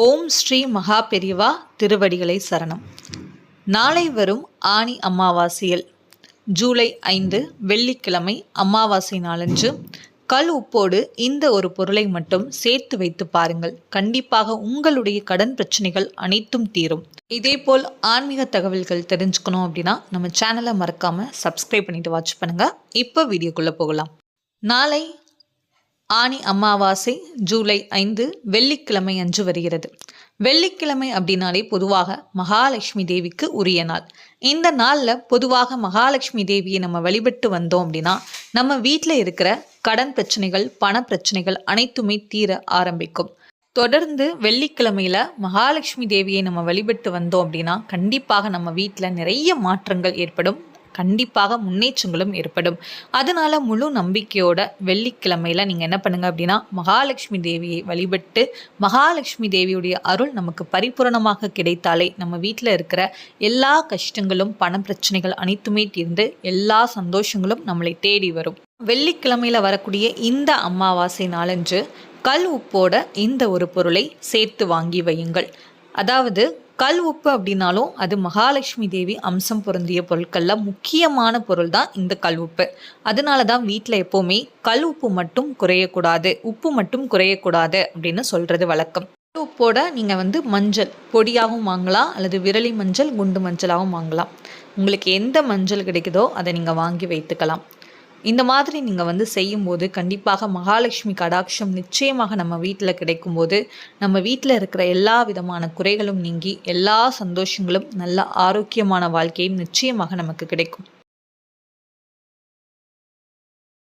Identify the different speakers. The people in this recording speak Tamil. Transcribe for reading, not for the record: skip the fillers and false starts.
Speaker 1: ஓம் ஸ்ரீ மகா பெரிவா திருவடிகளை சரணம். நாளை வரும் ஆனி அமாவாசையில் ஜூலை 5 வெள்ளிக்கிழமை அமாவாசை நாளன்று கல் உப்போடு இந்த ஒரு பொருளை மட்டும் சேர்த்து வைத்து பாருங்கள். கண்டிப்பாக உங்களுடைய கடன் பிரச்சனைகள் அனைத்தும் தீரும். இதேபோல் ஆன்மீக தகவல்கள் தெரிஞ்சுக்கணும் அப்படின்னா நம்ம சேனலை மறக்காமல் சப்ஸ்கிரைப் பண்ணிட்டு வாட்ச் பண்ணுங்கள். இப்போ வீடியோக்குள்ளே போகலாம். நாளை ஆனி அமாவாசை ஜூலை 5 வெள்ளிக்கிழமை அன்று வருகிறது. வெள்ளிக்கிழமை அப்படின்னாலே பொதுவாக மகாலட்சுமி தேவிக்கு உரிய நாள். இந்த நாளில் பொதுவாக மகாலட்சுமி தேவியை நம்ம வழிபட்டு வந்தோம் அப்படின்னா நம்ம வீட்டில் இருக்கிற கடன் பிரச்சனைகள், பண பிரச்சனைகள் அனைத்துமே தீர ஆரம்பிக்கும். தொடர்ந்து வெள்ளிக்கிழமையில் மகாலட்சுமி தேவியை நம்ம வழிபட்டு வந்தோம் அப்படின்னா கண்டிப்பாக நம்ம வீட்டில் நிறைய மாற்றங்கள் ஏற்படும், கண்டிப்பாக முன்னேற்றங்களும் ஏற்படும். அதனால முழு நம்பிக்கையோட வெள்ளிக்கிழமையில நீங்கள் என்ன பண்ணுங்க அப்படின்னா மகாலட்சுமி தேவியை வழிபட்டு மகாலட்சுமி தேவியுடைய அருள் நமக்கு பரிபூரணமாக கிடைத்தாலே நம்ம வீட்டில் இருக்கிற எல்லா கஷ்டங்களும், பண பிரச்சனைகள் அனைத்துமே தீர்ந்து எல்லா சந்தோஷங்களும் நம்மளை தேடி வரும். வெள்ளிக்கிழமையில் வரக்கூடிய இந்த அமாவாசை நாளன்று கல் உப்போட இந்த ஒரு பொருளை சேர்த்து வாங்கி வையுங்கள். அதாவது கல் உப்பு அப்படின்னாலும் அது மகாலட்சுமி தேவி அம்சம் பொருந்திய பொருட்களில் முக்கியமான பொருள் தான் இந்த கல் உப்பு. அதனால தான் வீட்டில் எப்போவுமே கல் உப்பு மட்டும் குறையக்கூடாது, உப்பு மட்டும் குறையக்கூடாது அப்படின்னு சொல்கிறது வழக்கம். கல் உப்போட நீங்கள் மஞ்சள் பொடியாகவும் வாங்கலாம், அல்லது விரலி மஞ்சள், குண்டு மஞ்சளாகவும் வாங்கலாம். உங்களுக்கு எந்த மஞ்சள் கிடைக்குதோ அதை நீங்கள் வாங்கி வைத்துக்கலாம். இந்த மாதிரி நீங்கள் செய்யும்போது கண்டிப்பாக மகாலட்சுமி கடாட்சம் நிச்சயமாக நம்ம வீட்டில் கிடைக்கும்போது நம்ம வீட்டில் இருக்கிற எல்லா விதமான குறைகளும் நீங்கி எல்லா சந்தோஷங்களும் நல்ல ஆரோக்கியமான வாழ்க்கையும் நிச்சயமாக நமக்கு கிடைக்கும்.